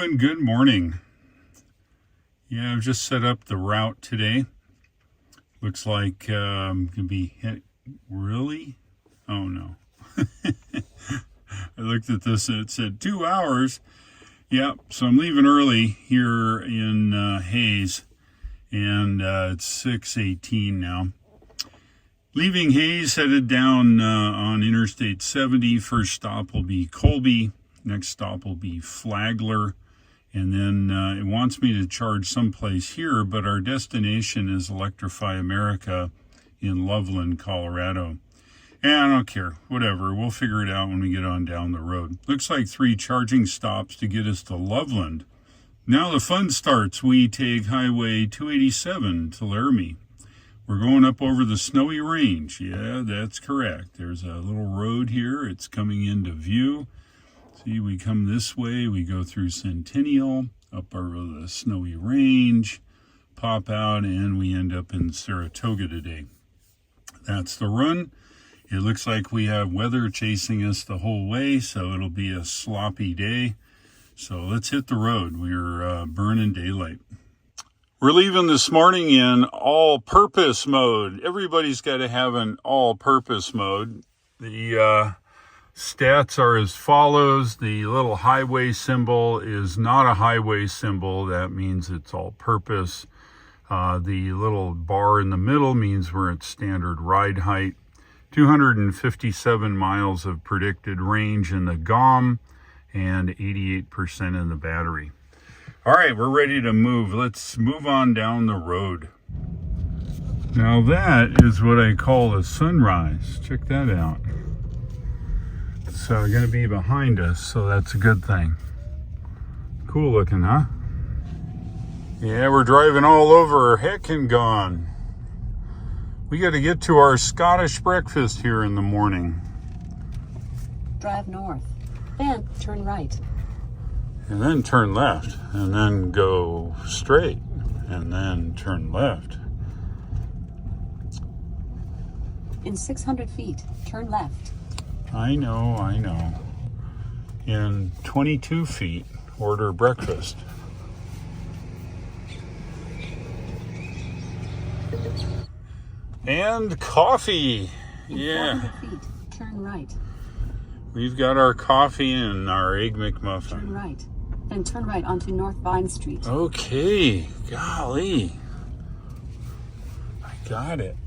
everyone, good morning. Yeah, I've just set up the route today. Looks like I'm gonna be really? Oh no. I looked at this and it said 2 hours. Yep, so I'm leaving early here in Hayes, and it's 6:18 now. Leaving Hayes, headed down on Interstate 70. First stop will be Colby. Next stop will be Flagler. And then it wants me to charge someplace here, but our destination is Electrify America in Loveland, Colorado. And I don't care, whatever. We'll figure it out when we get on down the road. Looks like 3 charging stops to get us to Loveland. Now the fun starts. We take Highway 287 to Laramie. We're going up over the Snowy Range. Yeah, that's correct. There's a little road here. It's coming into view. See, we come this way. We go through Centennial, up over the Snowy Range, pop out, and we end up in Saratoga today. That's the run. It looks like we have weather chasing us the whole way, so it'll be a sloppy day. So let's hit the road. We're burning daylight. We're leaving this morning in all-purpose mode. Everybody's got to have an all-purpose mode. The stats are as follows. The little highway symbol is not a highway symbol. That means it's all-purpose. The little bar in the middle means we're at standard ride height. 257 miles of predicted range in the GOM and 88% in the battery. All right, we're ready to move. Let's move on down the road. Now that is what I call a sunrise. Check that out. It's going to be behind us, so that's a good thing. Cool looking, huh? Yeah, we're driving all over heck and gone. We got to get to our Scottish breakfast here in the morning. Drive north, then turn right. And then turn left, and then go straight, and then turn left. In 600 feet, turn left. I know. In 22 feet, order breakfast. And coffee. In 400 feet, turn right. We've got our coffee and our Egg McMuffin. Turn right. Then turn right onto North Vine Street. Okay, golly. I got it.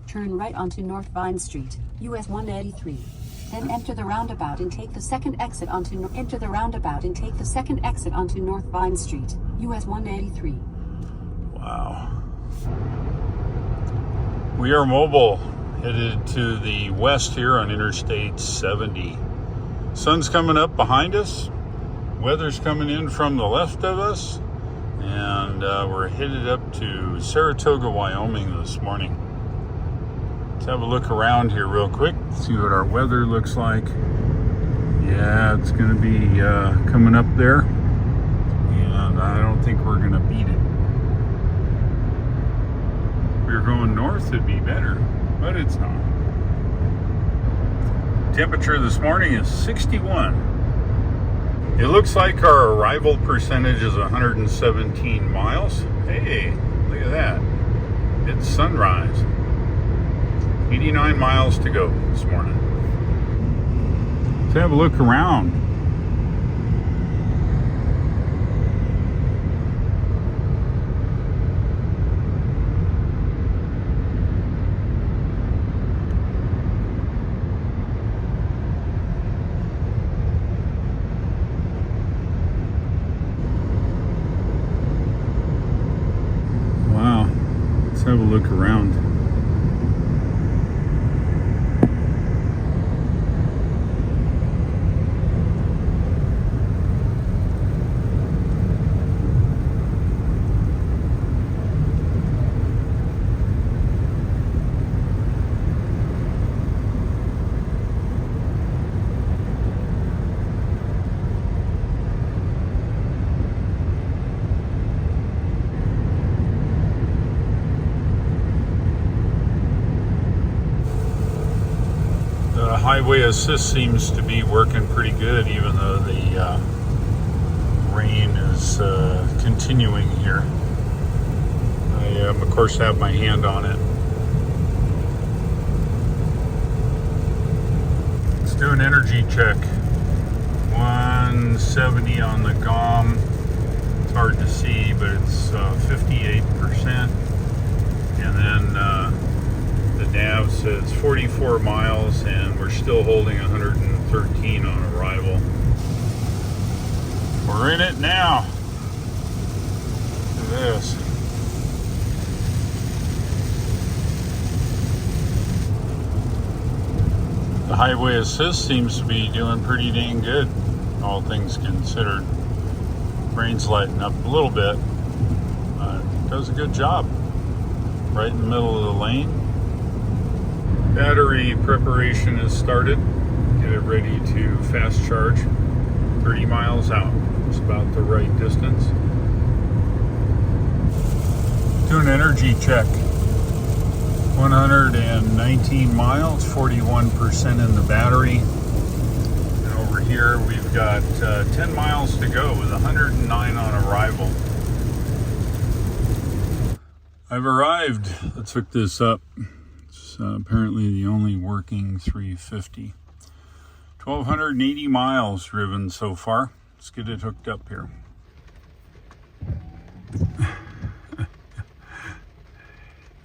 Turn right onto North Vine Street, US 183. Then enter the roundabout and take the second exit onto North Vine Street, US 183. Wow. We are mobile, headed to the west here on Interstate 70. Sun's coming up behind us. Weather's coming in from the left of us. And we're headed up to Saratoga, Wyoming this morning. Let's have a look around here real quick, see what our weather looks like. Yeah, it's going to be coming up there. And I don't think we're going to beat it. If we were going north, it'd be better, but it's not. Temperature this morning is 61. It looks like our arrival percentage is 117 miles. Hey, look at that. It's sunrise. 89 miles to go this morning. Let's have a look around. Have a look around. highway assist seems to be working pretty good, even though the rain is continuing here. I, of course, have my hand on it. Let's do an energy check. 170 on the GOM. It's hard to see, but it's 58%. And then the nav says 44 miles, and we're still holding 113 on arrival. We're in it now. Look at this. The highway assist seems to be doing pretty dang good, all things considered. Rain's lighting up a little bit. Does a good job. Right in the middle of the lane. Battery preparation has started. Get it ready to fast charge. 30 miles out. It's about the right distance. Do an energy check. 119 miles, 41% in the battery. And over here we've got 10 miles to go with 109 on arrival. I've arrived. Let's hook this up. It's apparently the only working 350. 1,280 miles driven so far. Let's get it hooked up here.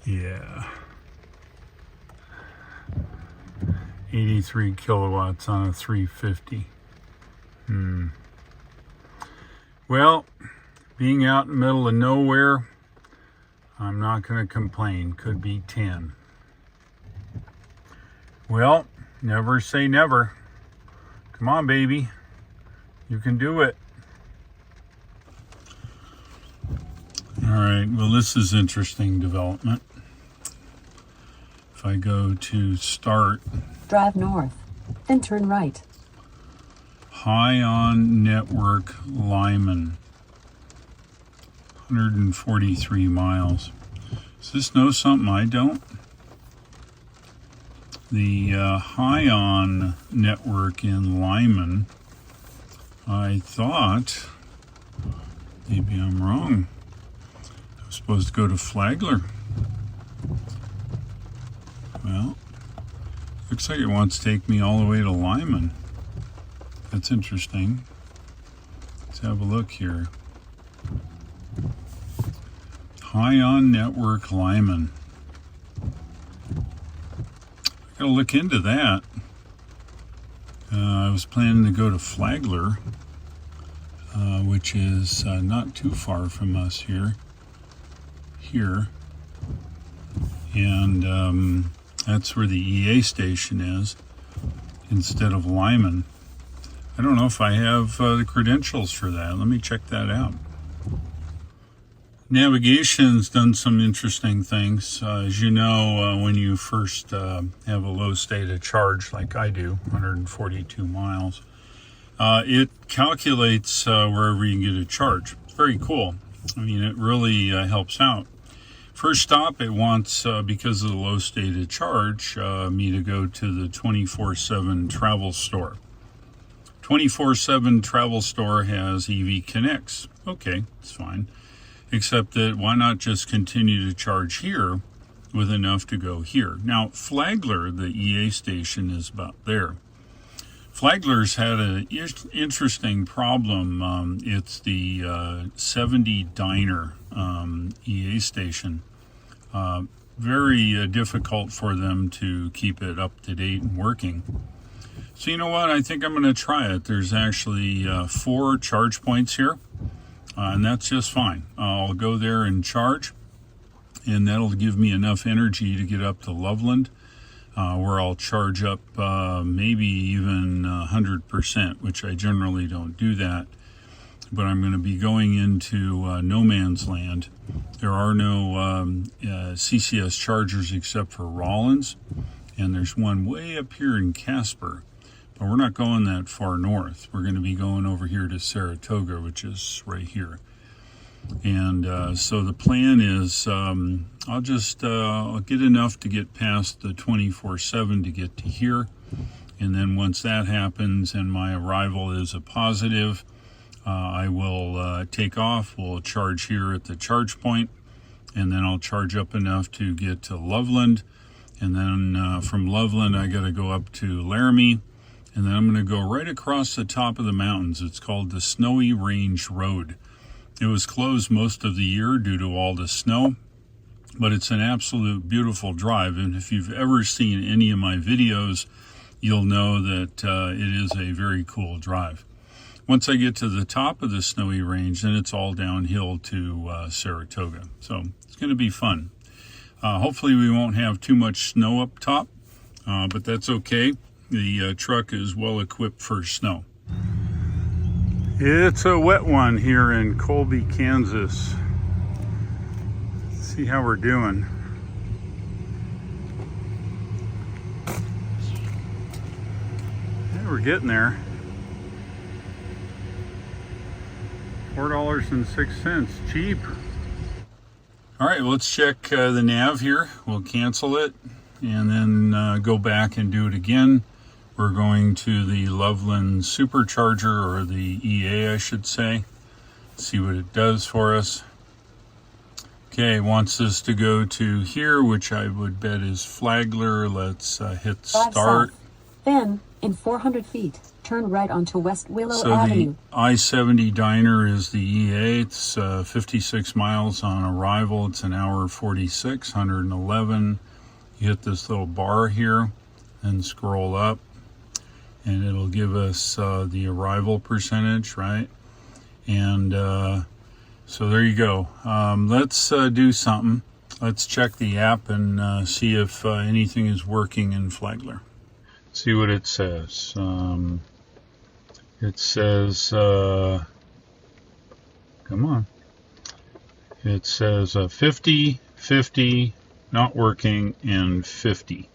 Yeah. 83 kilowatts on a 350. Well, being out in the middle of nowhere, I'm not going to complain. Could be 10. Well, never say never. Come on, baby. You can do it. All right. Well, this is interesting development. If I go to start. Drive north, then turn right. High on network Lyman. 143 miles. Does this know something I don't? The High on network in Lyman, I thought, maybe I'm wrong, I was supposed to go to Flagler. Well, looks like it wants to take me all the way to Lyman. That's interesting. Let's have a look here. High on network Lyman. I gotta look into that. I was planning to go to Flagler, which is not too far from us here. And that's where the EA station is, instead of Lyman. I don't know if I have the credentials for that. Let me check that out. Navigation's done some interesting things. As you know, when you first have a low state of charge, like I do, 142 miles, it calculates wherever you can get a charge. It's very cool. I mean, it really helps out. First stop, it wants, because of the low state of charge, me to go to the 24/7 travel store. 24/7 travel store has EV Connects. Okay, it's fine. Except that why not just continue to charge here with enough to go here? Now, Flagler, the EA station, is about there. Flagler's had an interesting problem. It's the 70 Diner EA station. Very difficult for them to keep it up to date and working. So you know what? I think I'm going to try it. There's actually 4 charge points here. And that's just fine. I'll go there and charge, and that'll give me enough energy to get up to Loveland, where I'll charge up maybe even 100%, which I generally don't do that. But I'm going to be going into no man's land. There are no CCS chargers except for Rollins, and there's one way up here in Casper. But we're not going that far north. We're going to be going over here to Saratoga, which is right here. And so the plan is I'll get enough to get past the 24/7 to get to here. And then once that happens and my arrival is a positive, I will take off. We'll charge here at the charge point, and then I'll charge up enough to get to Loveland. And then from Loveland, I got to go up to Laramie. And then I'm going to go right across the top of the mountains. It's called the Snowy Range Road. It was closed most of the year due to all the snow, but it's an absolute beautiful drive. And if you've ever seen any of my videos, you'll know that it is a very cool drive. Once I get to the top of the Snowy Range, then it's all downhill to Saratoga. So it's going to be fun. Hopefully we won't have too much snow up top, but that's okay. The truck is well equipped for snow. It's a wet one here in Colby, Kansas. Let's see how we're doing. Yeah, we're getting there. $4.06, cheap. All right, let's check the nav here. We'll cancel it and then go back and do it again. We're going to the Loveland supercharger, or the EA, I should say. See what it does for us. Okay, it wants us to go to here, which I would bet is Flagler. Let's hit start. South. Then, in 400 feet, turn right onto West Willow So Avenue. the I-70 diner is the EA. It's 56 miles on arrival. It's an hour 46, 111. You hit this little bar here and scroll up, and it'll give us the arrival percentage, right? And so there you go. Let's do something. Let's check the app and see if anything is working in Flagler. See what it says. It says, come on. It says 50, 50, not working, and 50.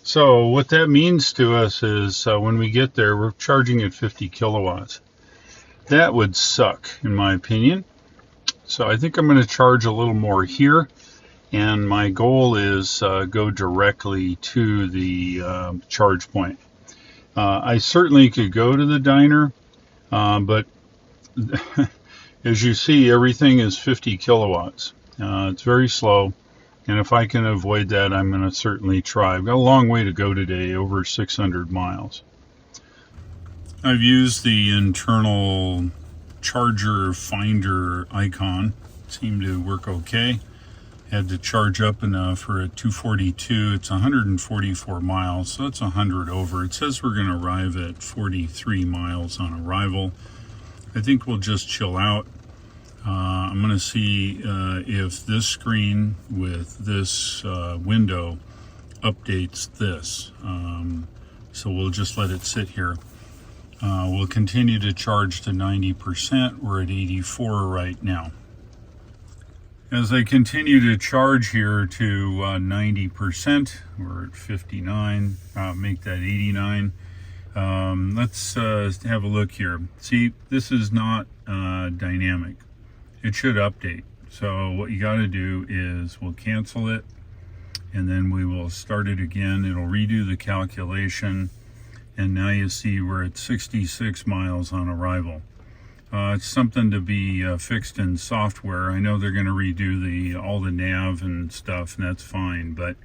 So what that means to us is when we get there, we're charging at 50 kilowatts. That would suck, in my opinion. So I think I'm going to charge a little more here. And my goal is go directly to the charge point. I certainly could go to the diner, but as you see, everything is 50 kilowatts. It's very slow. And if I can avoid that, I'm going to certainly try. I've got a long way to go today, over 600 miles. I've used the internal charger finder icon. Seemed to work okay. Had to charge up enough. We're at 242. It's 144 miles, so that's 100 over. It says we're going to arrive at 43 miles on arrival. I think we'll just chill out. I'm going to see if this screen with this window updates this. So we'll just let it sit here. We'll continue to charge to 90%. We're at 84 right now. As I continue to charge here to 90%, we're at 59, make that 89. Let's have a look here. See, this is not dynamic. It should update. So what you got to do is we'll cancel it, and then we will start it again. It'll redo the calculation, and now you see we're at 66 miles on arrival. It's something to be fixed in software. I know they're going to redo all the nav and stuff, and that's fine, but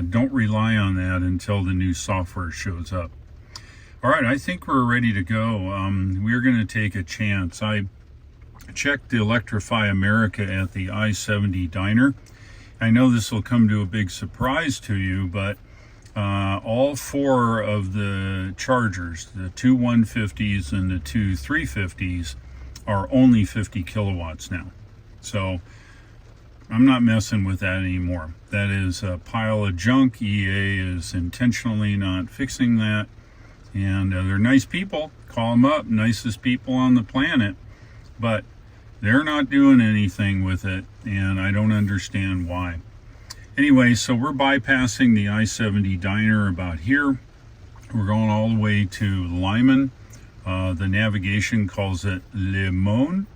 don't rely on that until the new software shows up. All right, I think we're ready to go. We're going to take a chance. I checked the Electrify America at the I-70 diner. I know this will come to a big surprise to you, but all four of the chargers, the two 150s and the two 350s, are only 50 kilowatts now. So I'm not messing with that anymore. That is a pile of junk. EA is intentionally not fixing that. And they're nice people. Call them up, nicest people on the planet. But they're not doing anything with it, and I don't understand why. Anyway, so we're bypassing the I-70 diner about here. We're going all the way to Lyman. The navigation calls it Le Mon.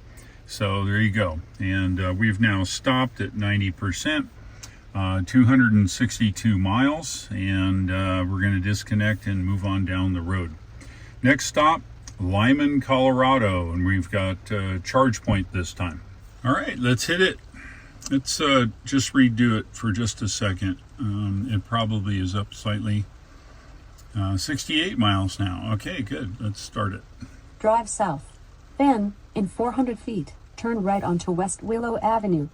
So there you go. And we've now stopped at 90%, 262 miles, and we're going to disconnect and move on down the road. Next stop, Lyman, Colorado, and we've got charge point this time. All right, let's hit it. Let's just redo it for just a second. It probably is up slightly. 68 miles now. Okay, good. Let's start it. Drive south. Then, in 400 feet, turn right onto West Willow Avenue.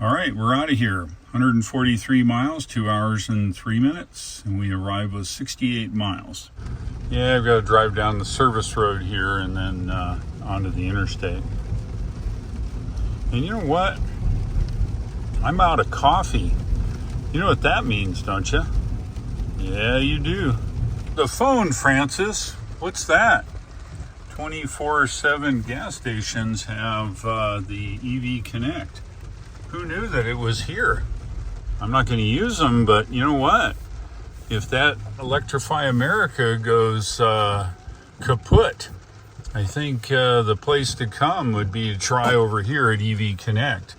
All right, we're out of here. 143 miles, 2 hours and 3 minutes, and we arrive with 68 miles. Yeah, I've got to drive down the service road here and then onto the interstate. And you know what? I'm out of coffee. You know what that means, don't you? Yeah, you do. The phone, Francis. What's that? 24/7 gas stations have the EV Connect. Who knew that it was here? I'm not going to use them, but you know what? If that Electrify America goes kaput, I think the place to come would be to try over here at EV Connect.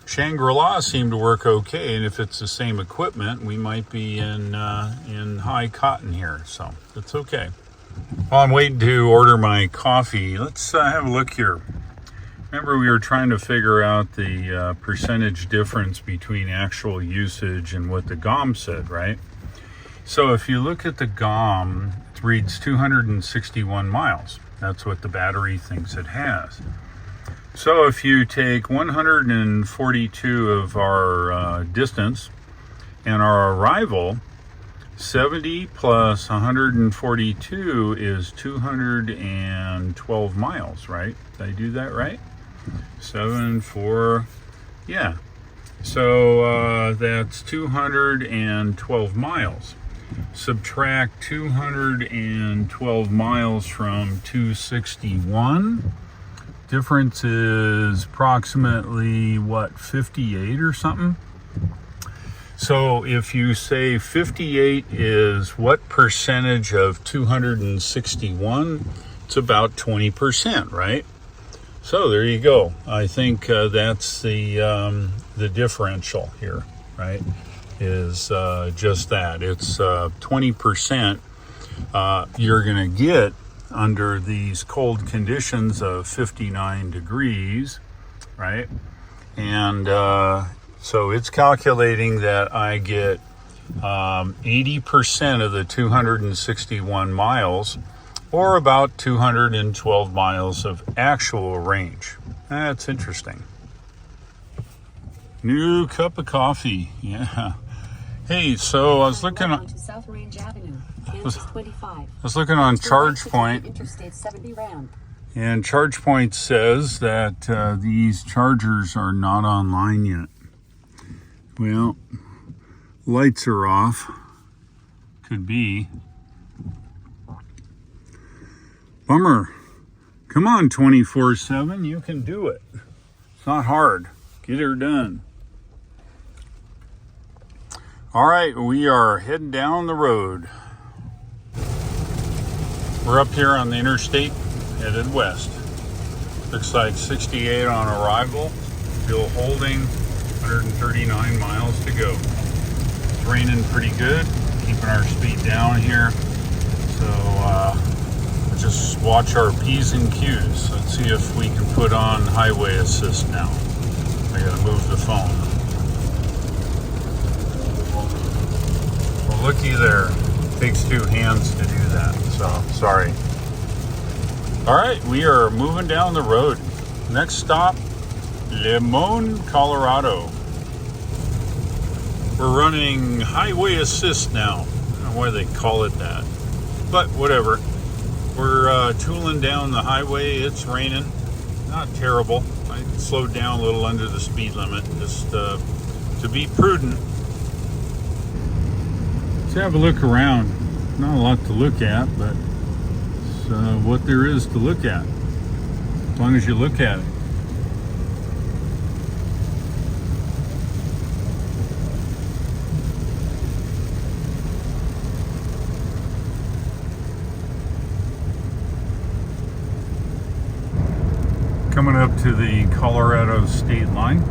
Shangri-La seemed to work okay, and if it's the same equipment, we might be in high cotton here, so it's okay. While I'm waiting to order my coffee, let's have a look here. Remember, we were trying to figure out the percentage difference between actual usage and what the GOM said, right? So if you look at the GOM, it reads 261 miles. That's what the battery thinks it has. So if you take 142 of our distance and our arrival, 70 plus 142 is 212 miles, right? Did I do that right? 7, 4, yeah. So that's 212 miles. Subtract 212 miles from 261. Difference is approximately, what, 58 or something? So if you say 58 is what percentage of 261, it's about 20%, right? So there you go. I think that's the differential here, right? Is just that. It's 20% you're going to get under these cold conditions of 59 degrees, right? And so it's calculating that I get 80% of the 261 miles, or about 212 miles of actual range. That's interesting. New cup of coffee, yeah. Hey, so I was looking on South Range Avenue, Kansas 25. I was looking on ChargePoint, Interstate 70 ramp. and ChargePoint says that these chargers are not online yet. Well, lights are off. Could be. Bummer. Come on, 24/7, you can do it. It's not hard. Get her done. All right, we are heading down the road. We're up here on the interstate, headed west. Looks like 68 on arrival, still holding, 139 miles to go. It's raining pretty good, keeping our speed down here. So just watch our P's and Q's. Let's see if we can put on highway assist now. I gotta move the phone. Well, looky there. Takes two hands to do that, so sorry. All right, we are moving down the road. Next stop, Limon, Colorado. We're running highway assist now. I don't know why they call it that, but whatever. We're tooling down the highway. It's raining. Not terrible. I slowed down a little under the speed limit just to be prudent. Let's have a look around. Not a lot to look at, but it's what there is to look at, as long as you look at it. Coming up to the Colorado state line.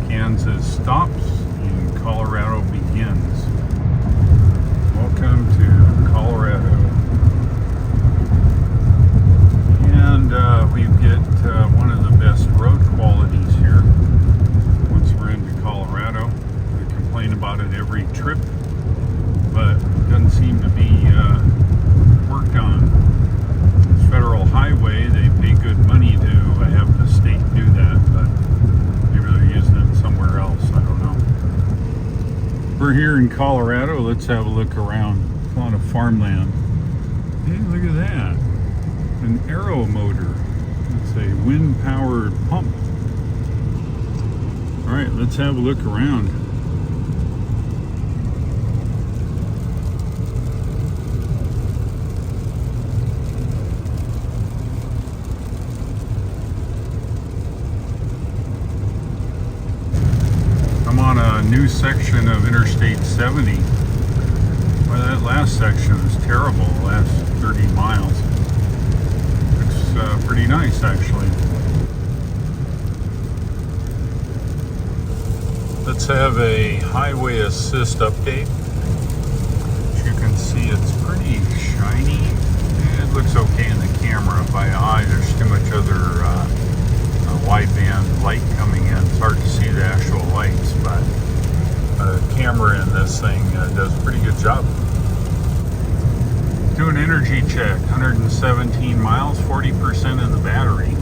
Kansas stops and Colorado begins. Welcome to Colorado. And we get one of the best road qualities here once we're into Colorado. I complain about it every trip, but it doesn't seem to be worked on. It's federal highway, they pay good money to have the state do that, but maybe they're using it somewhere else, I don't know. We're here in Colorado, let's have a look around. It's a lot of farmland. Hey, look at that. An aero motor. It's a wind-powered pump. All right, let's have a look around. I'm on a new section of Interstate 70. Well, that last section was terrible, the last 30 miles. It's pretty nice, actually. Let's have a highway assist update. As you can see, it's pretty shiny. It looks okay in the camera. By eye, there's too much other wideband light coming in. It's hard to see the actual lights, but the camera in this thing does a pretty good job. Do an energy check, 117 miles, 40% in the battery.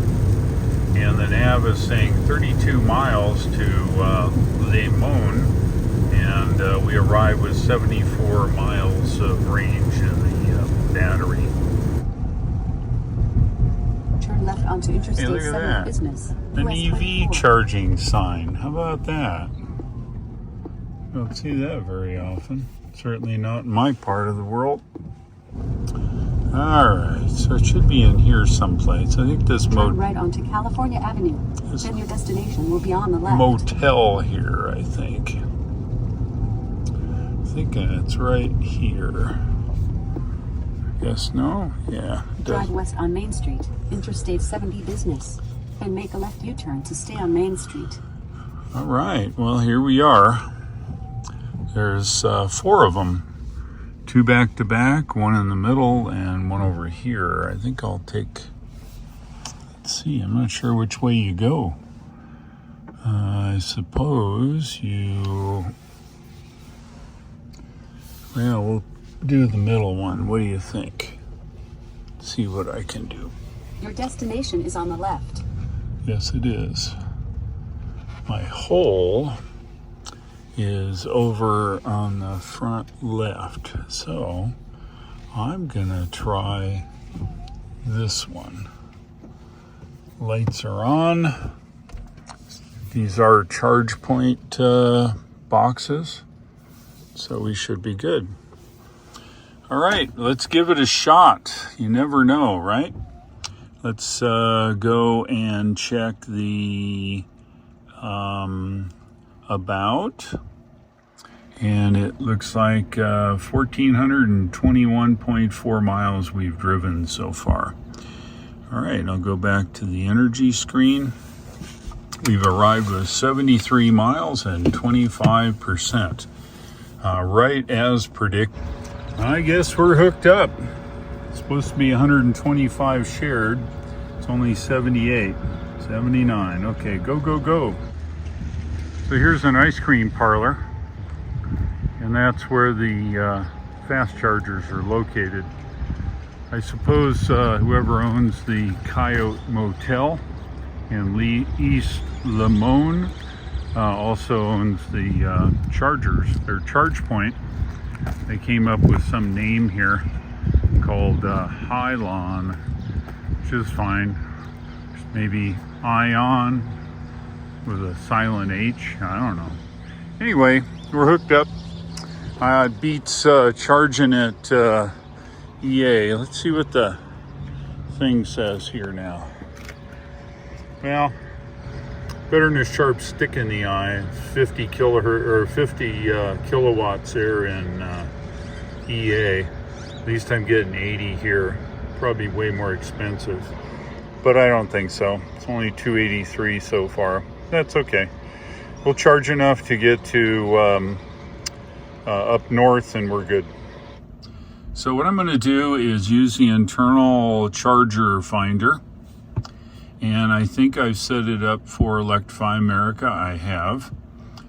And the nav is saying 32 miles to Loveland, and we arrive with 74 miles of range in the battery. Turn left onto Interstate Hey, look at 7 that. Business. An US EV 24. charging sign. How about that? Don't see that very often. Certainly not in my part of the world. Alright, so it should be in here someplace. I think this Turn right onto California Avenue. Then your destination will be on the left. motel here, I think. Thinking it's right here. Guess no? Yeah. It does. Drive west on Main Street, Interstate 70 Business, and make a left U-turn to stay on Main Street. All right, well, here we are. There's 4 of them. 2 back to back, 1 in the middle, and 1 over here. I think I'll take, let's see, I'm not sure which way you go. I suppose you, well, we'll do the middle one. What do you think? See what I can do. Your destination is on the left. Yes, it is. My hole is over on the front left. So I'm gonna try this one. Lights are on. These are charge point boxes, so we should be good. All right, let's give it a shot. You never know, right? Let's go and check the about, and it looks like 1,421.4 miles we've driven so far. All right, I'll go back to the energy screen. We've arrived with 73 miles and 25%, right as predicted. I guess we're hooked up. It's supposed to be 125 shared. It's only 78, 79. Okay, go, go, go. So here's an ice cream parlor, and that's where the fast chargers are located. I suppose whoever owns the Coyote Motel in East Limon also owns the chargers, their charge point. They came up with some name here called Hylon, which is fine. Maybe Ion with a silent H, I don't know. Anyway, we're hooked up. It beats charging at EA. Let's see what the thing says here now. Well, better than a sharp stick in the eye. 50 kilohertz or 50 kilowatts there in EA. At least I'm getting 80 here. Probably way more expensive, but I don't think so. It's only 283 so far. That's okay. We'll charge enough to get to up north and we're good. So what I'm going to do is use the internal charger finder And I think I've set it up for Electrify America. I have.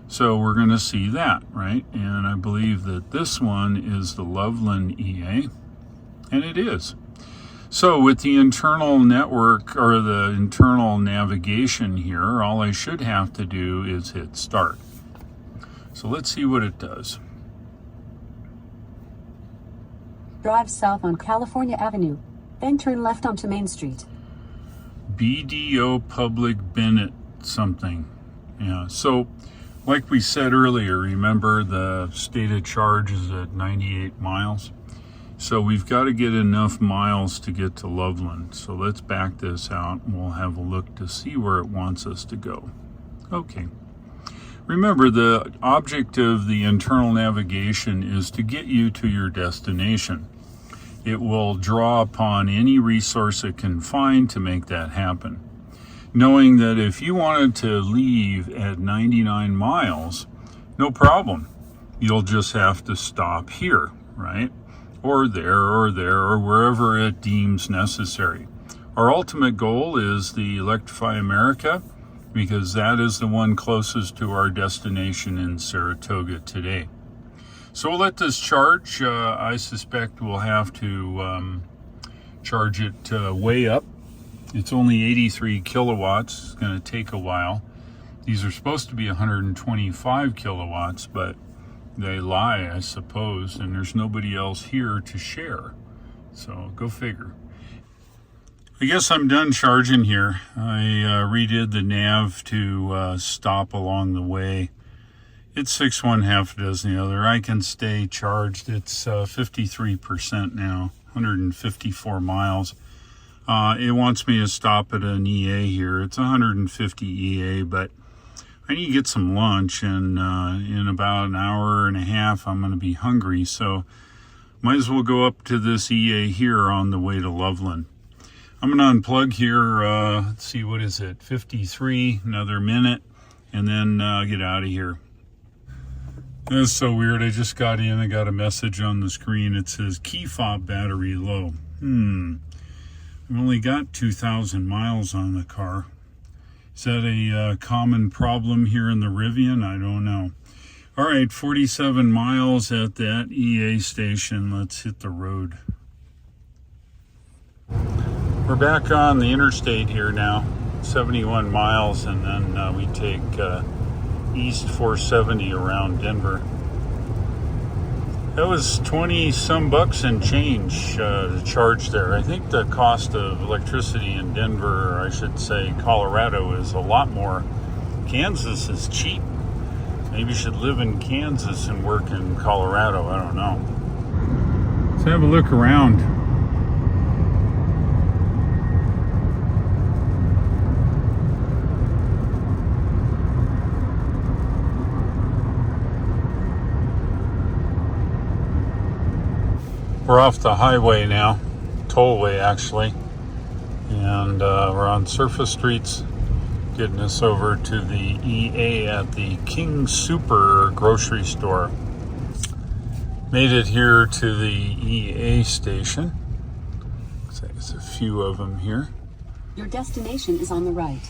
So we're going to see that, right? And I believe that this one is the Loveland EA. And it is. So with the internal network or the internal navigation here, all I should have to do is hit start. So let's see what it does. Drive south on California Avenue, then turn left onto Main Street. BDO Public Bennett something. Yeah, so like we said earlier, remember the stated charge is at 98 miles. So we've got to get enough miles to get to Loveland. So let's back this out and we'll have a look to see where it wants us to go. Okay. Remember, the object of the internal navigation is to get you to your destination. It will draw upon any resource it can find to make that happen. Knowing that if you wanted to leave at 99 miles, no problem. You'll just have to stop here, right? Or there, or wherever it deems necessary. Our ultimate goal is the Electrify America, because that is the one closest to our destination in Saratoga today. So we'll let this charge. I suspect we'll have to charge it way up. It's only 83 kilowatts. It's going to take a while. These are supposed to be 125 kilowatts, but they lie, I suppose, and there's nobody else here to share. So go figure. I guess I'm done charging here. I redid the nav to stop along the way. It's 6 one, half a dozen the other. I can stay charged. It's 53% now, 154 miles. It wants me to stop at an EA here. It's 150 EA, but I need to get some lunch, and in about an hour and a half, I'm going to be hungry. So might as well go up to this EA here on the way to Loveland. I'm going to unplug here. Let's see, what is it? 53, another minute, and then get out of here. That's so weird. I just got in. I got a message on the screen. It says key fob battery low. I've only got 2,000 miles on the car. Is that a common problem here in the Rivian? I don't know. All right, 47 miles at that EA station. Let's hit the road. We're back on the interstate here now, 71 miles, and then we take East 470 around Denver. That was 20 some bucks and change to charge there. I think the cost of electricity in Denver, or I should say Colorado, is a lot more. Kansas is cheap. Maybe you should live in Kansas and work in Colorado. I don't know. Let's have a look around. We're off the highway now, tollway actually, and we're on surface streets, getting us over to the EA at the King Super grocery store. Made it here to the EA station. Looks like there's a few of them here. Your destination is on the right.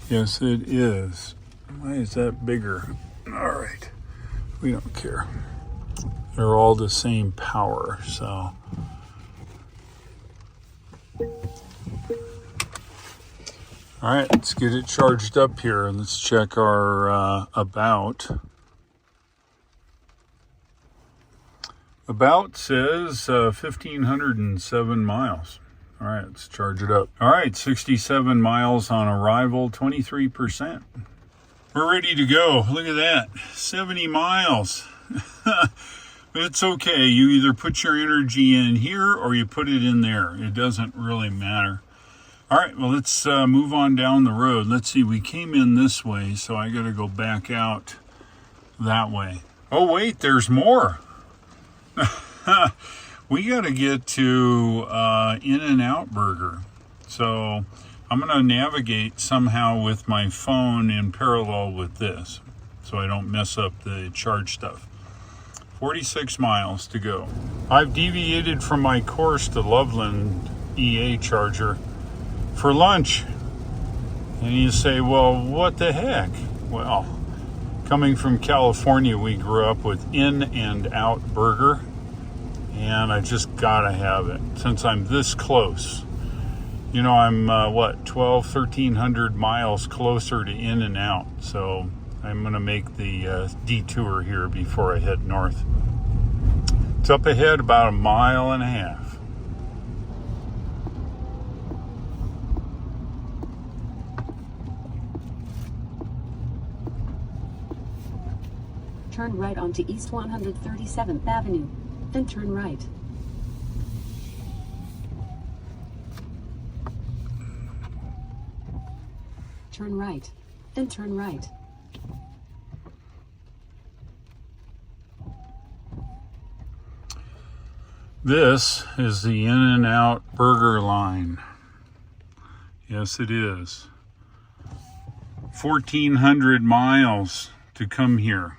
Yes, it is. Why is that bigger? All right, we don't care. They're all the same power, so. All right, let's get it charged up here and let's check our about. About says 1,507 miles. All right, let's charge it up. All right, 67 miles on arrival, 23%. We're ready to go. Look at that, 70 miles. It's okay. You either put your energy in here or you put it in there. It doesn't really matter. All right, well, let's move on down the road. Let's see, we came in this way, so I got to go back out that way. Oh, wait, there's more. We got to get to In-N-Out Burger. So I'm going to navigate somehow with my phone in parallel with this so I don't mess up the charge stuff. 46 miles to go. I've deviated from my course to Loveland EA charger for lunch. And you say, well, what the heck? Well, coming from California, we grew up with In-N-Out Burger, and I just gotta have it since I'm this close. You know, I'm 1,300 miles closer to In-N-Out, so I'm gonna make the detour here before I head north. It's up ahead about 1.5 miles. Turn right onto East 137th Avenue, then turn right. Turn right, then turn right. This is the In-N-Out Burger line. Yes, it is. 1,400 miles to come here.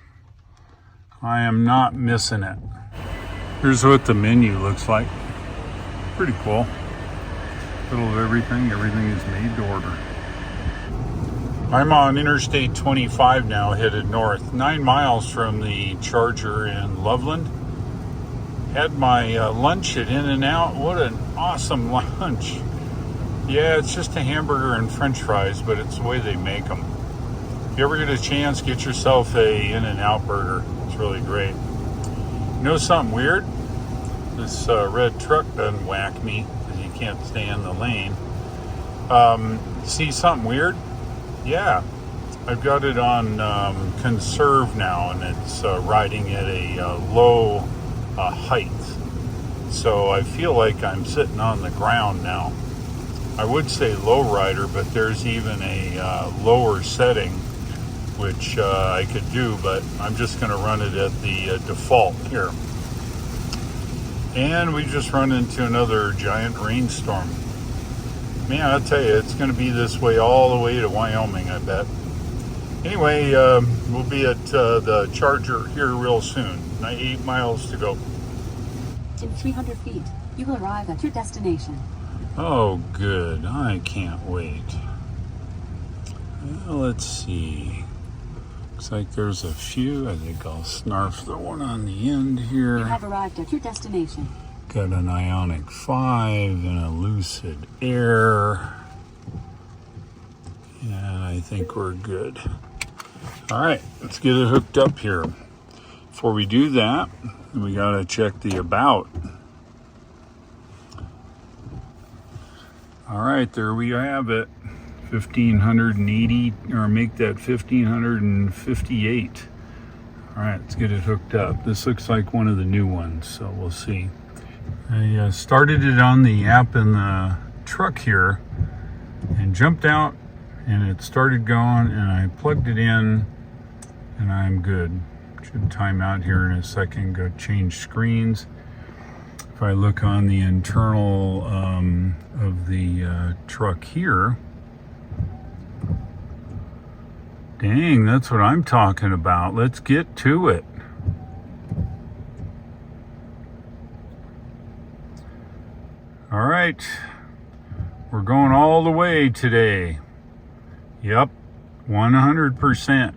I am not missing it. Here's what the menu looks like. Pretty cool. Little of everything. Everything is made to order. I'm on Interstate 25 now, headed north. 9 miles from the Charger in Loveland. Had my lunch at In-N-Out. What an awesome lunch. Yeah, it's just a hamburger and french fries, but it's the way they make them. If you ever get a chance, get yourself a In-N-Out burger. It's really great. You know something weird? This red truck doesn't whack me because he can't stay in the lane. See something weird? Yeah, I've got it on conserve now, and it's riding at a low height. So I feel like I'm sitting on the ground now. I would say low rider, but there's even a lower setting which I could do, but I'm just going to run it at the default here. And we just run into another giant rainstorm. Man, I'll tell you, it's going to be this way all the way to Wyoming, I bet. Anyway, we'll be at the Charger here real soon. 8 miles to go. In 300 feet, you will arrive at your destination. Oh, good. I can't wait. Well, let's see. Looks like there's a few. I think I'll snarf the one on the end here. You have arrived at your destination. Got an Ioniq 5 and a Lucid Air. And I think we're good. All right, let's get it hooked up here. Before we do that, we got to check the about. All right, there we have it. 1,580, or make that 1,558. All right, let's get it hooked up. This looks like one of the new ones, so we'll see. I started it on the app in the truck here and jumped out, and it started going, and I plugged it in, and I'm good. Should time out here in a second, go change screens. If I look on the internal of the truck here, dang, that's what I'm talking about. Let's get to it. All right, we're going all the way today. Yep, 100%.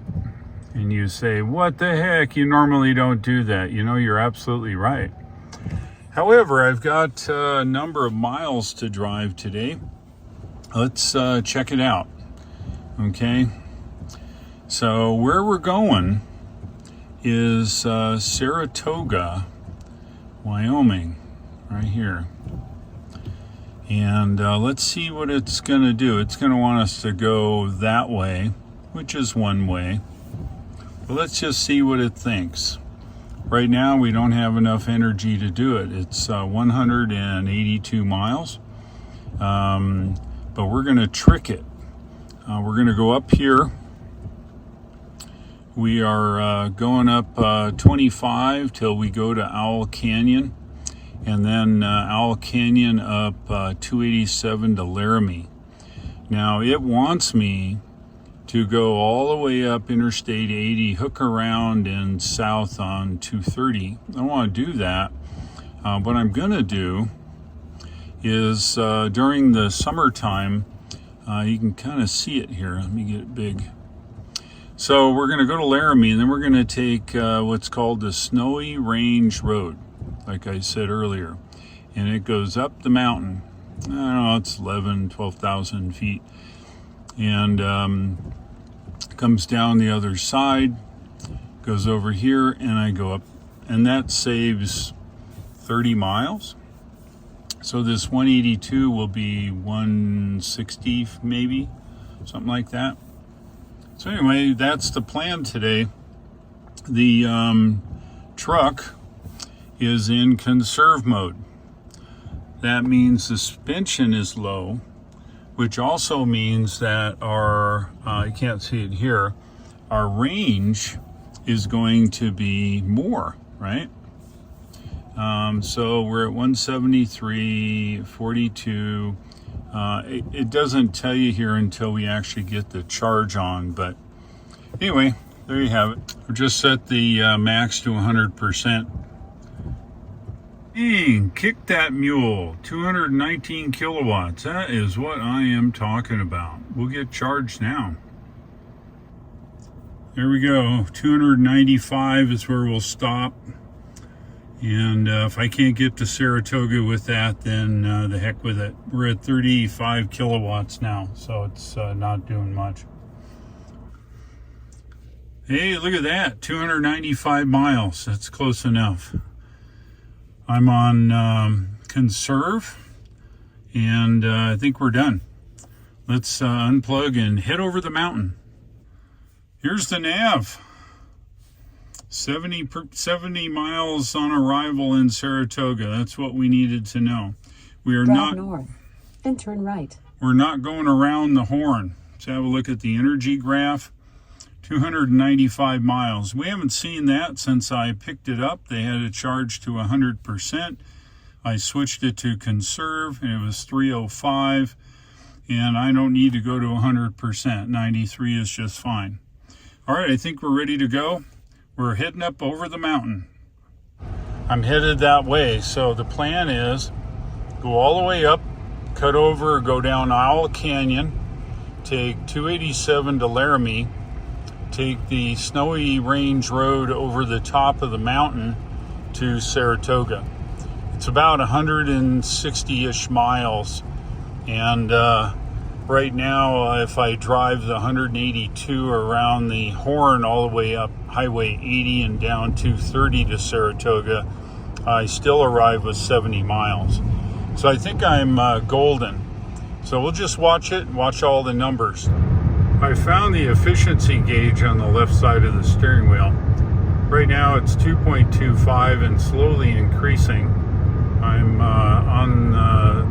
And you say, what the heck? You normally don't do that. You know, you're absolutely right. However, I've got a number of miles to drive today. Let's check it out. Okay. So where we're going is Saratoga, Wyoming, right here. And let's see what it's going to do. It's going to want us to go that way, which is one way. But let's just see what it thinks. Right now, we don't have enough energy to do it. It's 182 miles. But we're going to trick it. We're going to go up here. We are going up 25 till we go to Owl Canyon. And then Owl Canyon up 287 to Laramie. Now, it wants me to go all the way up Interstate 80, hook around and south on 230. I don't want to do that. What I'm going to do is during the summertime, You can kind of see it here. Let me get it big. So we're going to go to Laramie, and then we're going to take what's called the Snowy Range Road, like I said earlier. And it goes up the mountain. I don't know, it's 12,000 feet. And comes down the other side, goes over here, and I go up. And that saves 30 miles. So this 182 will be 160 maybe, something like that. So anyway, that's the plan today. The truck is in conserve mode. That means the suspension is low, which also means that our, you can't see it here, our range is going to be more, right? So we're at 173.42. It doesn't tell you here until we actually get the charge on, but anyway, there you have it. We just set the max to 100%. Dang, kick that mule, 219 kilowatts. That is what I am talking about. We'll get charged now. There we go, 295 is where we'll stop. And if I can't get to Saratoga with that, then the heck with it. We're at 35 kilowatts now, so it's not doing much. Hey, look at that, 295 miles. That's close enough. I'm on conserve, and I think we're done. Let's unplug and head over the mountain. Here's the nav. 70 miles on arrival in Saratoga. That's what we needed to know. We are Drive not north, then turn right. We're not going around the horn. Let's have a look at the energy graph. 295 miles. We haven't seen that since I picked it up. They had it charged to 100%. I switched it to conserve, and it was 305. And I don't need to go to 100%. 93 is just fine. All right, I think we're ready to go. We're heading up over the mountain. I'm headed that way. So the plan is go all the way up, cut over, go down Owl Canyon, take 287 to Laramie, take the Snowy Range Road over the top of the mountain to Saratoga. It's about 160-ish miles. And right now, if I drive the 182 around the horn all the way up Highway 80 and down 230 to Saratoga, I still arrive with 70 miles. So I think I'm golden. So we'll just watch it and watch all the numbers. I found the efficiency gauge on the left side of the steering wheel. Right now it's 2.25 and slowly increasing. I'm on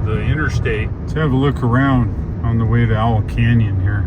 the interstate. Let's have a look around on the way to Owl Canyon here.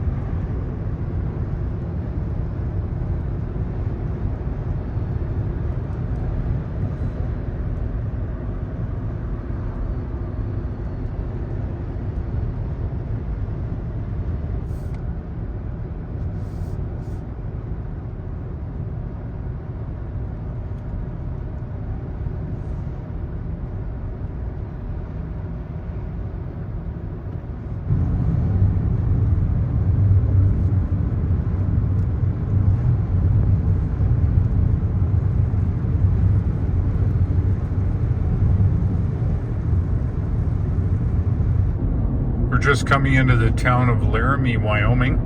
We're just coming into the town of Laramie, Wyoming,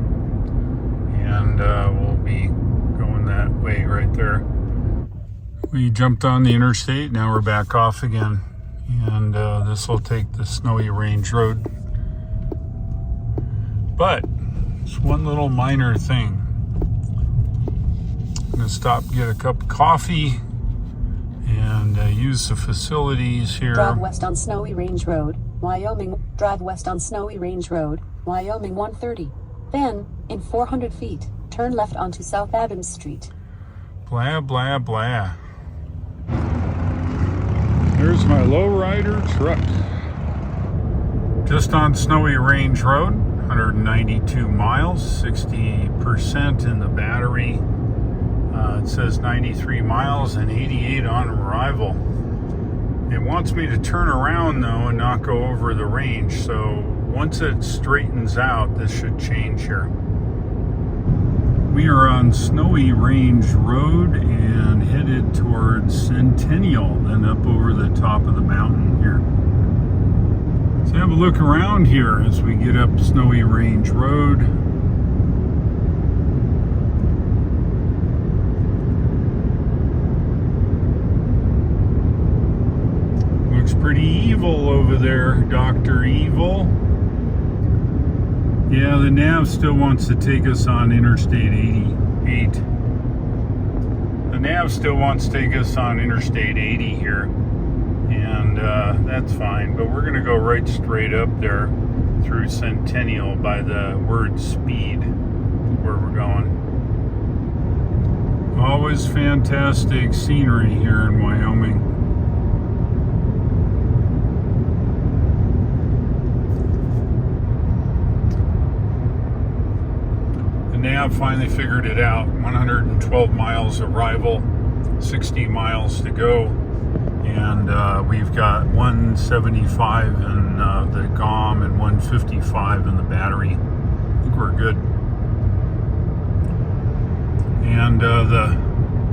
and we'll be going that way right there. We jumped on the interstate, now we're back off again, and this will take the Snowy Range Road. But it's one little minor thing. I'm gonna stop, get a cup of coffee, and use the facilities here. Drive west on Snowy Range Road, Wyoming. Drive west on Snowy Range Road, Wyoming 130. Then, in 400 feet, turn left onto South Adams Street. Blah, blah, blah. There's my lowrider truck. Just on Snowy Range Road, 192 miles, 60% in the battery. It says 93 miles and 88 on arrival. It wants me to turn around though and not go over the range, so once it straightens out, this should change here. We are on Snowy Range Road and headed towards Centennial and up over the top of the mountain here. Let's have a look around here as we get up Snowy Range Road. Looks pretty evil over there, Dr. Evil. Yeah, the nav still wants to take us on Interstate 88. The nav still wants to take us on Interstate 80 here. And that's fine, but we're going to go right straight up there through Centennial by the word speed, where we're going. Always fantastic scenery here in Wyoming. Nav finally figured it out. 112 miles arrival, 60 miles to go, and we've got 175 in the GOM and 155 in the battery. I think we're good. And the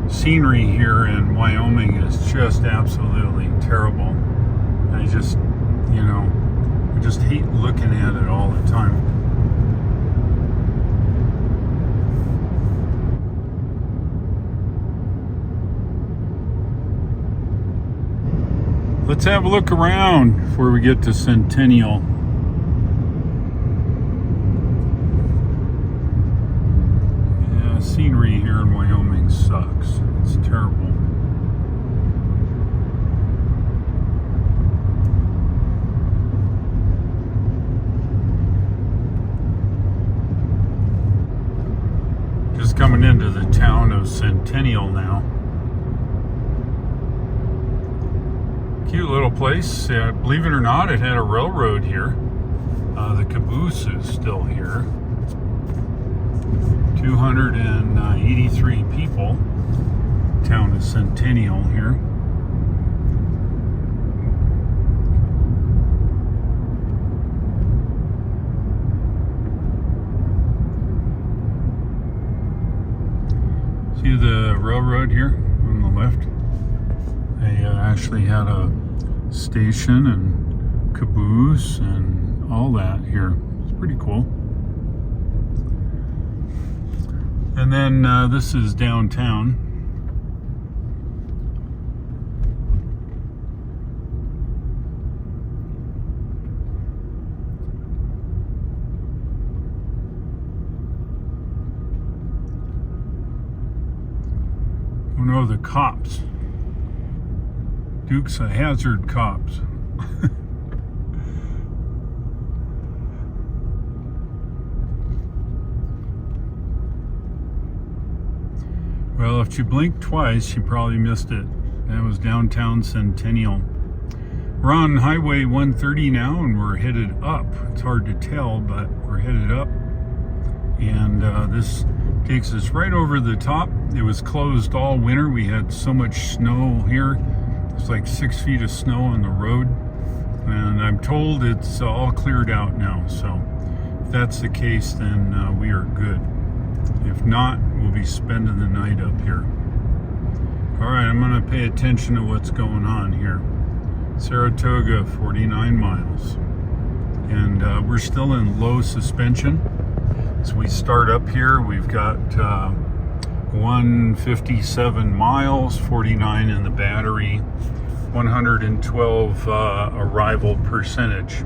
scenery here in Wyoming is just absolutely terrible. I just hate looking at it all the time. Let's have a look around before we get to Centennial. Yeah, scenery here in Wyoming sucks. It's terrible. Just coming into the town of Centennial now. Cute little place. Believe it or not, it had a railroad here. The caboose is still here. 283 people. Town of Centennial here. See the railroad here on the left? They actually had a station and caboose and all that here. It's pretty cool. And then this is downtown. Oh no, the cops. Dukes of Hazzard cops. Well, if you blinked twice, you probably missed it. That was downtown Centennial. We're on Highway 130 now, and we're headed up. It's hard to tell, but we're headed up. And this takes us right over the top. It was closed all winter. We had so much snow here. It's like 6 feet of snow on the road, and I'm told it's all cleared out now. So if that's the case, then we are good. If not, we'll be spending the night up here. All right, I'm gonna pay attention to what's going on here. Saratoga, 49 miles. And we're still in low suspension. As we start up here, we've got 157 miles, 49 in the battery, 112 arrival percentage.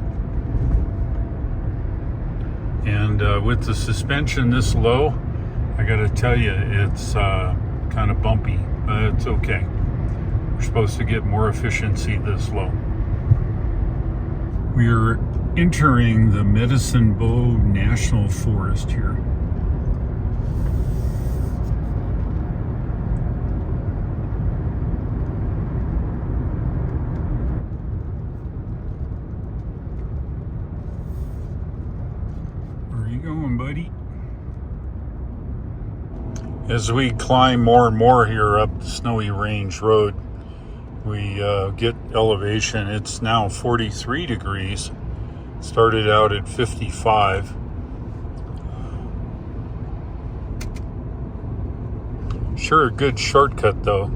And with the suspension this low, I gotta tell you, it's kind of bumpy, but it's okay. We're supposed to get more efficiency this low. We are entering the Medicine Bow National Forest here. Where are you going, buddy? As we climb more and more here up the Snowy Range Road, we get elevation. It's now 43 degrees, Started out at 55. Sure, a good shortcut though,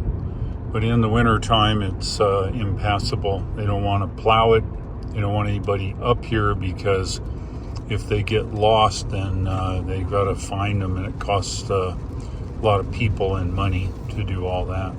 but in the winter time it's impassable. They don't want to plow it. They don't want anybody up here because if they get lost, then they've got to find them, and it costs a lot of people and money to do all that.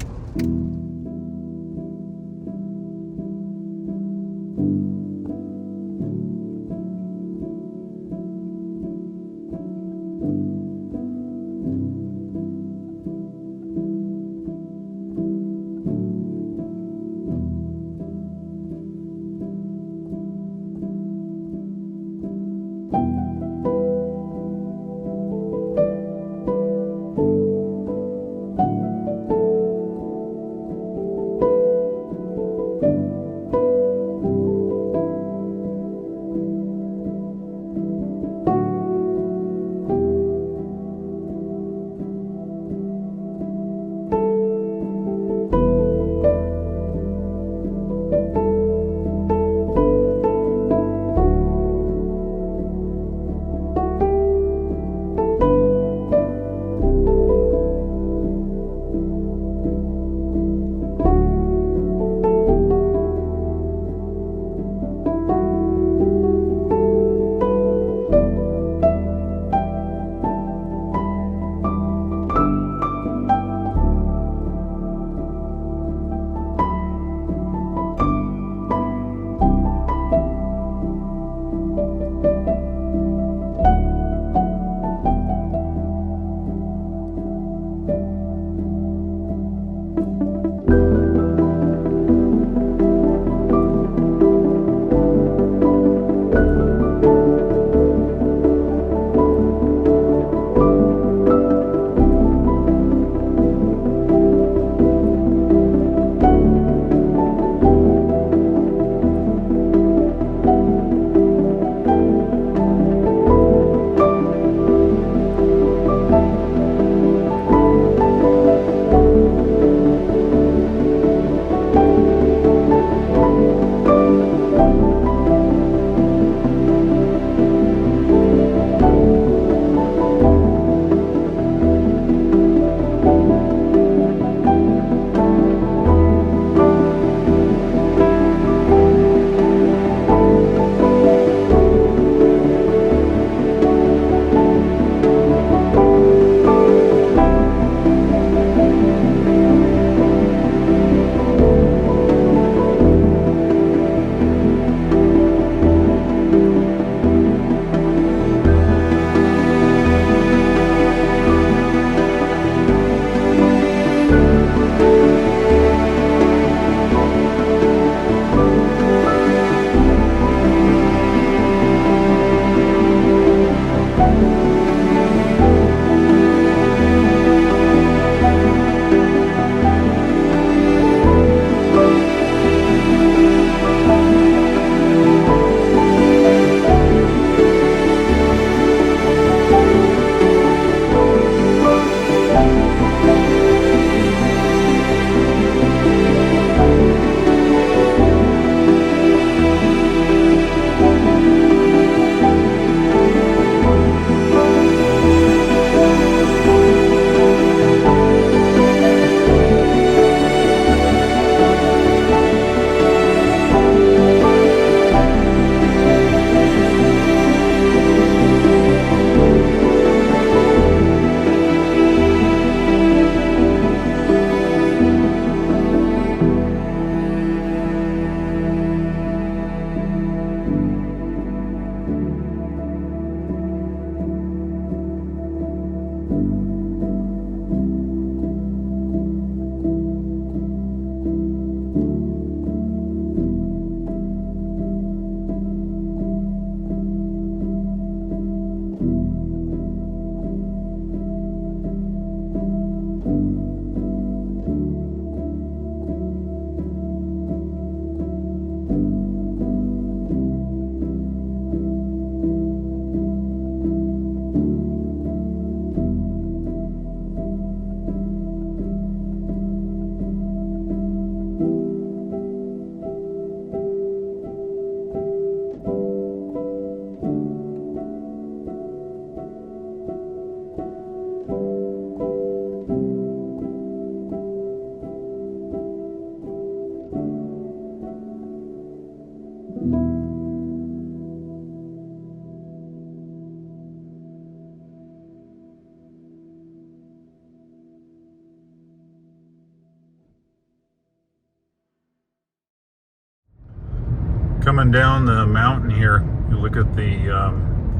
Coming down the mountain here, you look at the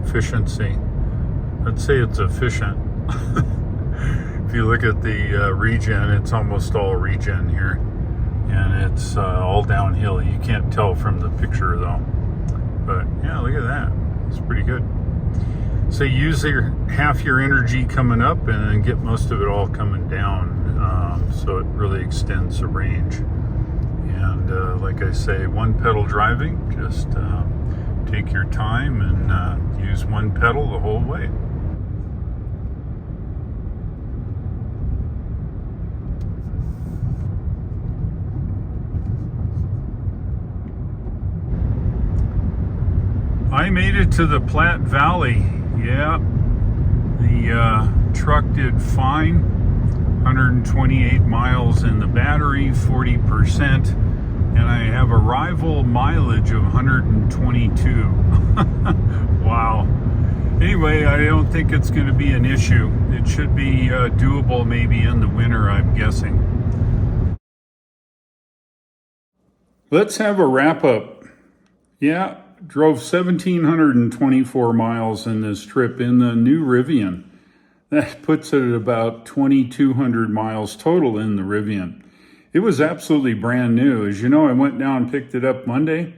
efficiency. I'd say it's efficient. If you look at the regen, it's almost all regen here. And it's all downhill. You can't tell from the picture though. But yeah, look at that. It's pretty good. So you use half your energy coming up and then get most of it all coming down. So it really extends the range. And like I say, one pedal driving, just take your time and use one pedal the whole way. I made it to the Platte Valley. Yeah, the truck did fine. 128 miles in the battery, 40%, and I have arrival mileage of 122. Wow. Anyway, I don't think it's going to be an issue. It should be doable maybe in the winter, I'm guessing. Let's have a wrap up. Yeah. Drove 1,724 miles in this trip in the new Rivian. That puts it at about 2,200 miles total in the Rivian. It was absolutely brand new. As you know, I went down and picked it up Monday,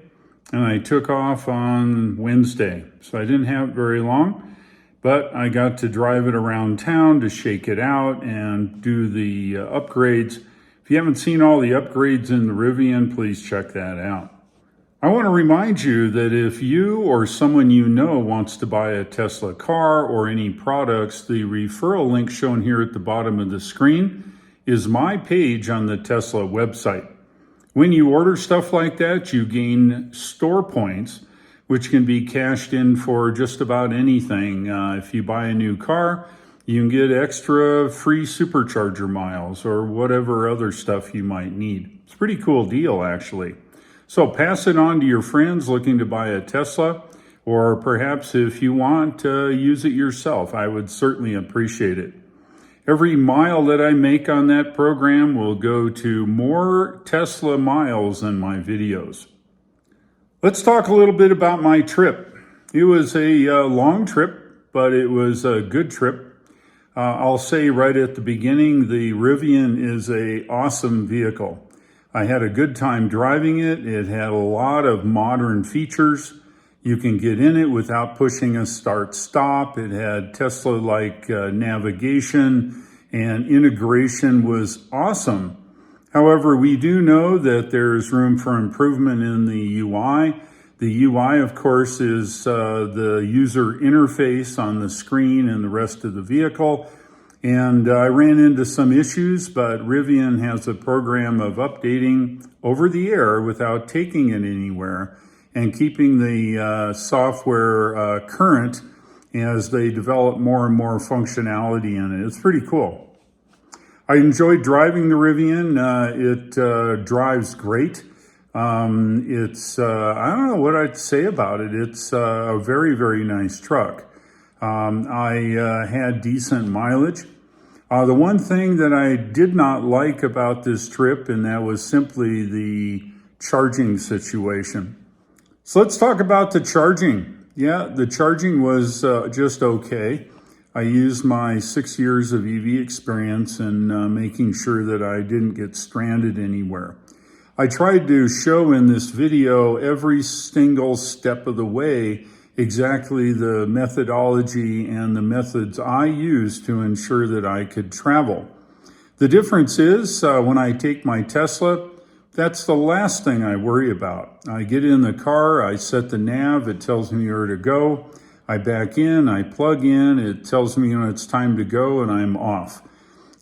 and I took off on Wednesday. So I didn't have it very long, but I got to drive it around town to shake it out and do the upgrades. If you haven't seen all the upgrades in the Rivian, please check that out. I want to remind you that if you or someone you know wants to buy a Tesla car or any products, the referral link shown here at the bottom of the screen is my page on the Tesla website. When you order stuff like that, you gain store points, which can be cashed in for just about anything. If you buy a new car, you can get extra free supercharger miles or whatever other stuff you might need. It's a pretty cool deal, actually. So pass it on to your friends looking to buy a Tesla, or perhaps if you want to use it yourself. I would certainly appreciate it. Every mile that I make on that program will go to more Tesla miles than my videos. Let's talk a little bit about my trip. It was a long trip, but it was a good trip. I'll say right at the beginning, the Rivian is an awesome vehicle. I had a good time driving it. It had a lot of modern features. You can get in it without pushing a start-stop. It had Tesla-like navigation, and integration was awesome. However, we do know that there's room for improvement in the UI. The UI, of course, is the user interface on the screen and the rest of the vehicle. And I ran into some issues, but Rivian has a program of updating over the air without taking it anywhere and keeping the software current as they develop more and more functionality in it. It's pretty cool. I enjoyed driving the Rivian. It drives great. I don't know what I'd say about it. It's a very, very nice truck. I had decent mileage. The one thing that I did not like about this trip, and that was simply the charging situation. So let's talk about the charging. Yeah, the charging was just okay. I used my 6 years of EV experience in making sure that I didn't get stranded anywhere. I tried to show in this video every single step of the way exactly the methodology and the methods I used to ensure that I could travel. The difference is when I take my Tesla, that's the last thing I worry about. I get in the car, I set the nav, it tells me where to go. I back in, I plug in, it tells me when it's time to go, and I'm off.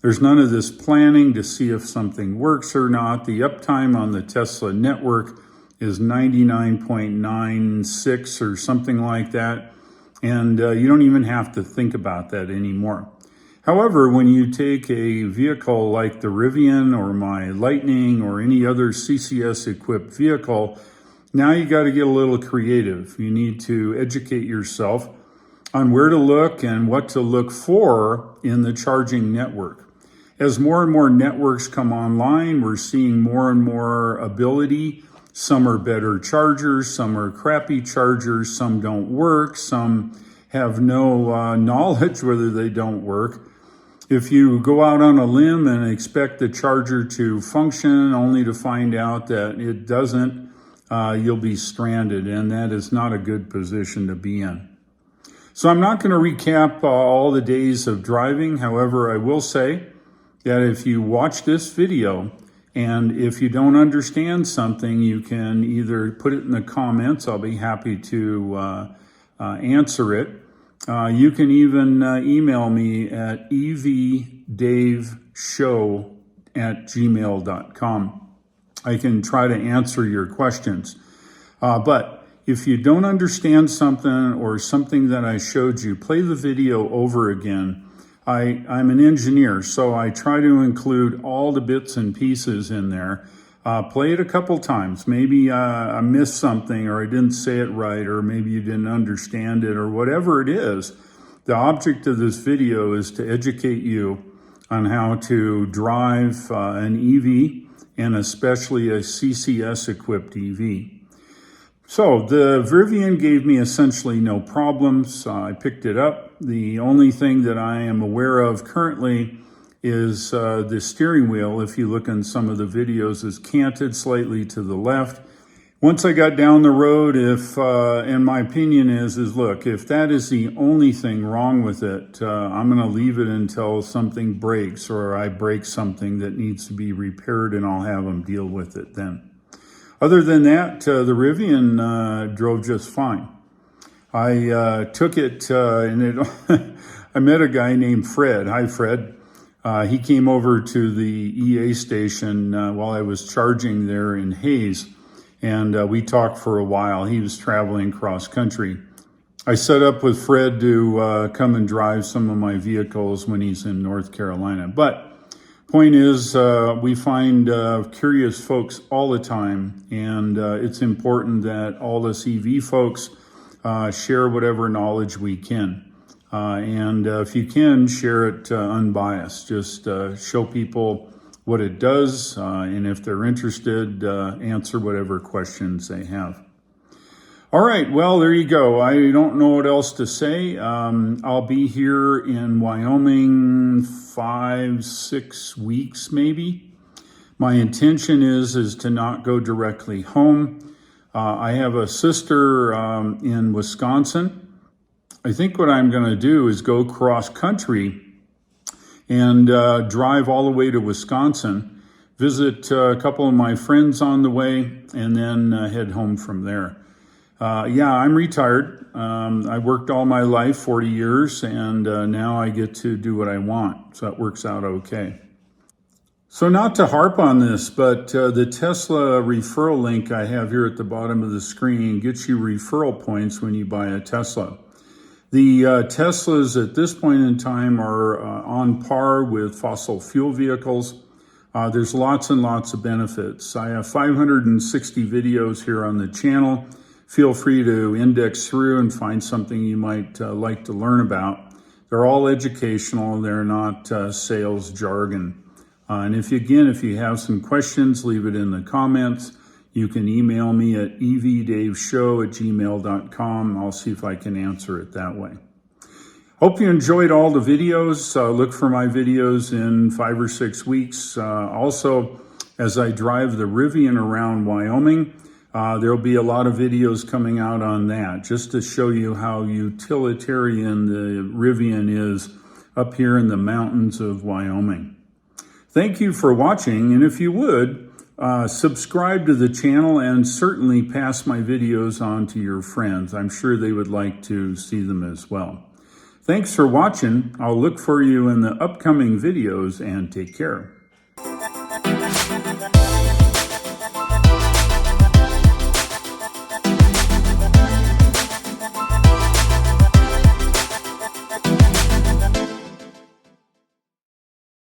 There's none of this planning to see if something works or not. The uptime on the Tesla network is 99.96 or something like that. And you don't even have to think about that anymore. However, when you take a vehicle like the Rivian or my Lightning or any other CCS equipped vehicle, now you got to get a little creative. You need to educate yourself on where to look and what to look for in the charging network. As more and more networks come online, we're seeing more and more ability Some are better chargers, some are crappy chargers, some don't work, some have no knowledge whether they don't work. If you go out on a limb and expect the charger to function only to find out that it doesn't, you'll be stranded, and that is not a good position to be in. So I'm not going to recap all the days of driving. However, I will say that if you watch this video and if you don't understand something, you can either put it in the comments. I'll be happy to answer it. You can even email me at evdaveshow@gmail.com. I can try to answer your questions. But if you don't understand something or something that I showed you, play the video over again. I'm an engineer, so I try to include all the bits and pieces in there. Play it a couple times. Maybe I missed something, or I didn't say it right, or maybe you didn't understand it, or whatever it is. The object of this video is to educate you on how to drive an EV, and especially a CCS-equipped EV. So the Rivian gave me essentially no problems. I picked it up. The only thing that I am aware of currently is the steering wheel, if you look in some of the videos, is canted slightly to the left. Once I got down the road, and my opinion is look, if that is the only thing wrong with it, I'm going to leave it until something breaks or I break something that needs to be repaired, and I'll have them deal with it then. Other than that, the Rivian drove just fine. I took it, and I met a guy named Fred. Hi, Fred. He came over to the EA station while I was charging there in Hayes, and we talked for a while. He was traveling cross country. I set up with Fred to come and drive some of my vehicles when he's in North Carolina. But point is, we find curious folks all the time, and it's important that all us EV folks share whatever knowledge we can. And if you can, share it unbiased. Just show people what it does, and if they're interested, answer whatever questions they have. All right, well, there you go. I don't know what else to say. I'll be here in Wyoming 5-6 weeks, maybe. My intention is to not go directly home. I have a sister in Wisconsin. I think what I'm going to do is go cross country and drive all the way to Wisconsin, visit a couple of my friends on the way, and then head home from there. Yeah, I'm retired. I worked all my life, 40 years, and now I get to do what I want. So it works out okay. So not to harp on this, but the Tesla referral link I have here at the bottom of the screen gets you referral points when you buy a Tesla. The Teslas at this point in time are on par with fossil fuel vehicles. There's lots and lots of benefits. I have 560 videos here on the channel. Feel free to index through and find something you might like to learn about. They're all educational. They're not sales jargon. And if you have some questions, leave it in the comments. You can email me at evdaveshow@gmail.com. I'll see if I can answer it that way. Hope you enjoyed all the videos. Look for my videos in 5 or 6 weeks. Also, as I drive the Rivian around Wyoming, there'll be a lot of videos coming out on that, just to show you how utilitarian the Rivian is up here in the mountains of Wyoming. Thank you for watching, and if you would, subscribe to the channel and certainly pass my videos on to your friends. I'm sure they would like to see them as well. Thanks for watching. I'll look for you in the upcoming videos, and take care.